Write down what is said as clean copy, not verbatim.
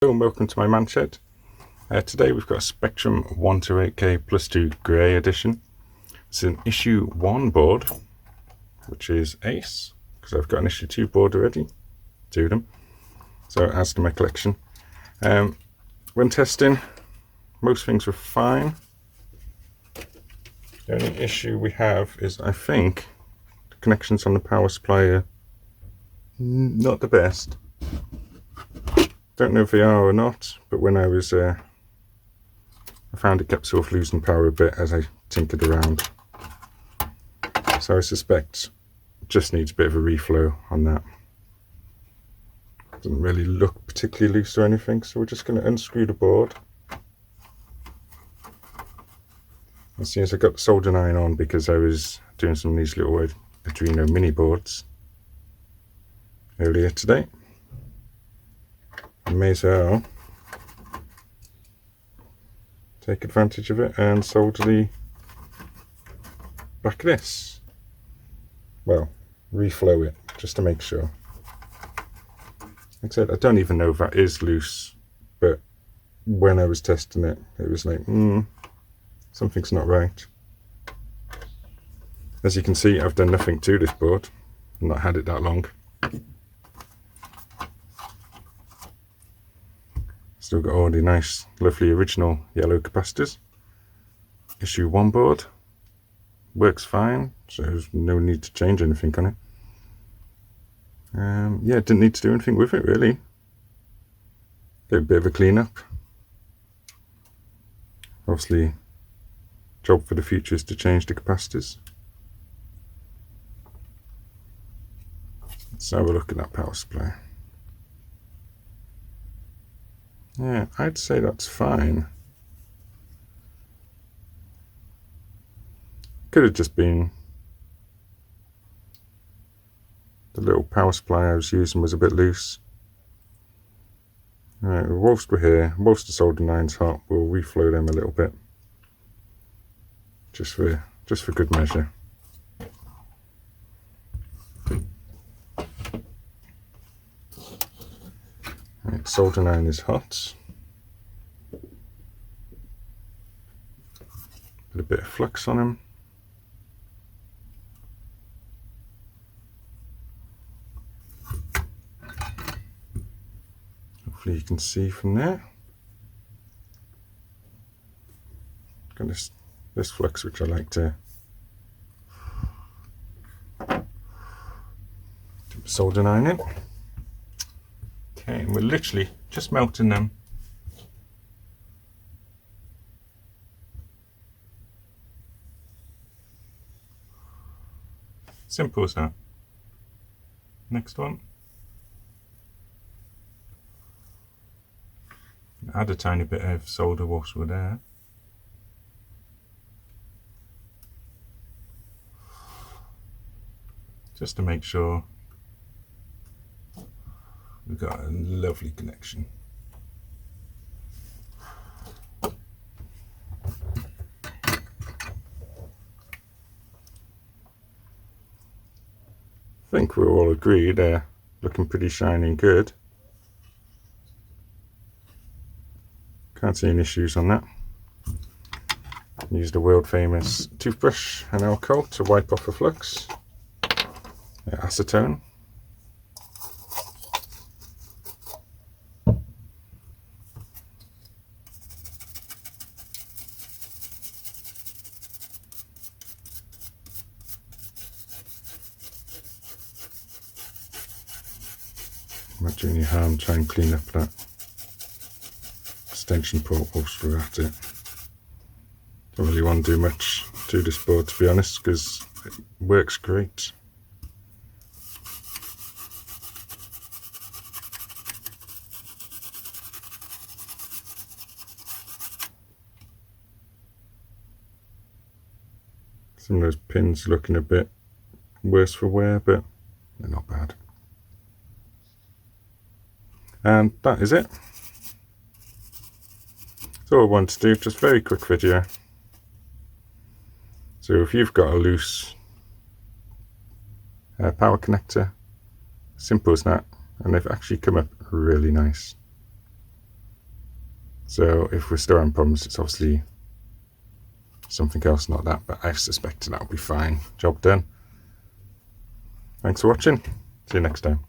Hello and welcome to my man shed. Today we've got a Spectrum 128K plus 2 grey edition. It's an issue 1 board, which is ace, because I've got an issue 2 board already, 2 of them, so it adds to my collection. When testing, most things were fine. The only issue we have is, I think, the connections on the power supply are not the best. Don't know if they are or not, but when I was I found it kept sort of losing power a bit as I tinkered around, so I suspect it just needs a bit of a reflow on that. Doesn't really look particularly loose or anything, so we're just going to unscrew the board. And see, as I got the soldering iron on because I was doing some of these little Arduino mini boards earlier today, I may as well take advantage of it and solder the back of this. Well, reflow it just to make sure. Like I said, I don't even know if that is loose, but when I was testing it, it was like, something's not right. As you can see, I've done nothing to this board. I've not had it that long. Still got all the nice, lovely original yellow capacitors. Issue 1 board. Works fine, so there's no need to change anything on it. Yeah, didn't need to do anything with it really. Did a bit of a clean up. Obviously, job for the future is to change the capacitors. Let's have a look at that power supply. Yeah, I'd say that's fine. Could have just been the little power supply I was using was a bit loose. Alright, whilst we're here, whilst the soldering iron's hot, we'll reflow them a little bit. Just for good measure. Right, soldering iron is hot. Put a bit of flux on him. Hopefully you can see from there. Got this flux which I like to dip the soldering iron in. Okay, and we're literally just melting them. Simple as that. Next one. Add a tiny bit of solder whilst we're there. Just to make sure we've got a lovely connection. I think we're all agreed they're looking pretty shiny and good. Can't see any issues on that. Use the world famous toothbrush and alcohol to wipe off the flux. Acetone. Might do any harm, try and clean up that extension port whilst we're at it. Don't really want to do much to this board, to be honest, because it works great. Some of those pins looking a bit worse for wear, but they're not bad. And that is it. That's all I wanted to do, just a very quick video. So if you've got a loose power connector, simple as that, and they've actually come up really nice. So if we're still having problems, it's obviously something else, not that, but I suspect that'll be fine. Job done. Thanks for watching. See you next time.